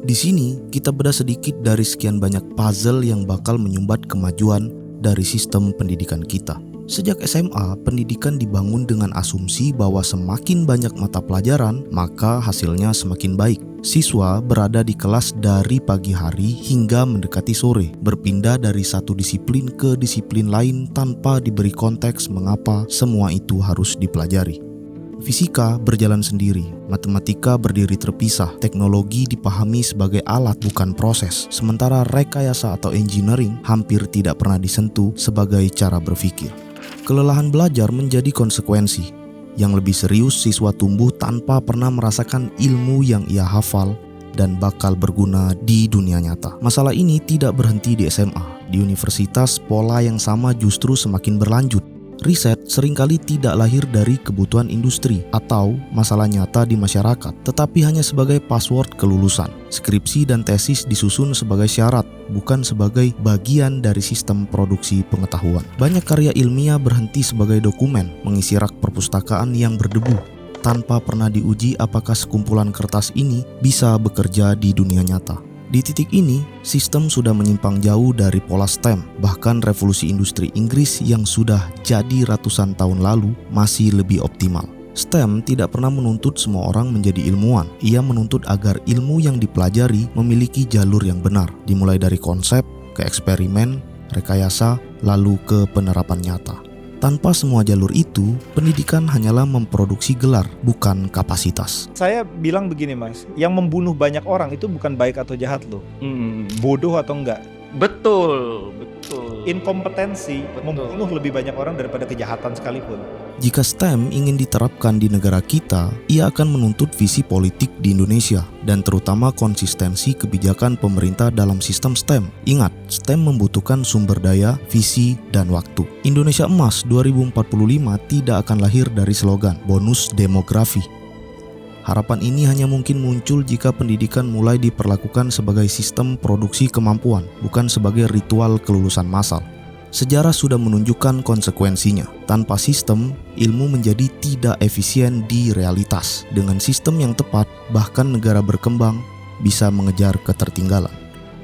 Di sini kita bedah sedikit dari sekian banyak puzzle yang bakal menyumbat kemajuan dari sistem pendidikan kita. Sejak SMA, pendidikan dibangun dengan asumsi bahwa semakin banyak mata pelajaran, maka hasilnya semakin baik. Siswa berada di kelas dari pagi hari hingga mendekati sore, berpindah dari satu disiplin ke disiplin lain tanpa diberi konteks mengapa semua itu harus dipelajari. Fisika berjalan sendiri, matematika berdiri terpisah, teknologi dipahami sebagai alat bukan proses, sementara rekayasa atau engineering hampir tidak pernah disentuh sebagai cara berpikir. Kelelahan belajar menjadi konsekuensi. Yang lebih serius, siswa tumbuh tanpa pernah merasakan ilmu yang ia hafal dan bakal berguna di dunia nyata. Masalah ini tidak berhenti di SMA. Di universitas, pola yang sama justru semakin berlanjut. Riset seringkali tidak lahir dari kebutuhan industri atau masalah nyata di masyarakat, tetapi hanya sebagai password kelulusan. Skripsi dan tesis disusun sebagai syarat, bukan sebagai bagian dari sistem produksi pengetahuan. Banyak karya ilmiah berhenti sebagai dokumen, mengisi rak perpustakaan yang berdebu, tanpa pernah diuji apakah sekumpulan kertas ini bisa bekerja di dunia nyata. Di titik ini, sistem sudah menyimpang jauh dari pola STEM. Bahkan revolusi industri Inggris yang sudah jadi ratusan tahun lalu masih lebih optimal. STEM tidak pernah menuntut semua orang menjadi ilmuwan. Ia menuntut agar ilmu yang dipelajari memiliki jalur yang benar, dimulai dari konsep, ke eksperimen, rekayasa, lalu ke penerapan nyata. Tanpa semua jalur itu, pendidikan hanyalah memproduksi gelar, bukan kapasitas. Saya bilang begini mas, yang membunuh banyak orang itu bukan baik atau jahat loh. Bodoh atau enggak. Betul. Inkompetensi membunuh lebih banyak orang daripada kejahatan sekalipun. Jika STEM ingin diterapkan di negara kita, ia akan menuntut visi politik di Indonesia dan terutama konsistensi kebijakan pemerintah dalam sistem STEM. Ingat, STEM membutuhkan sumber daya, visi, dan waktu. Indonesia Emas 2045 tidak akan lahir dari slogan bonus demografi. Harapan ini hanya mungkin muncul jika pendidikan mulai diperlakukan sebagai sistem produksi kemampuan, bukan sebagai ritual kelulusan massal. Sejarah sudah menunjukkan konsekuensinya. Tanpa sistem, ilmu menjadi tidak efisien di realitas. Dengan sistem yang tepat, bahkan negara berkembang bisa mengejar ketertinggalan.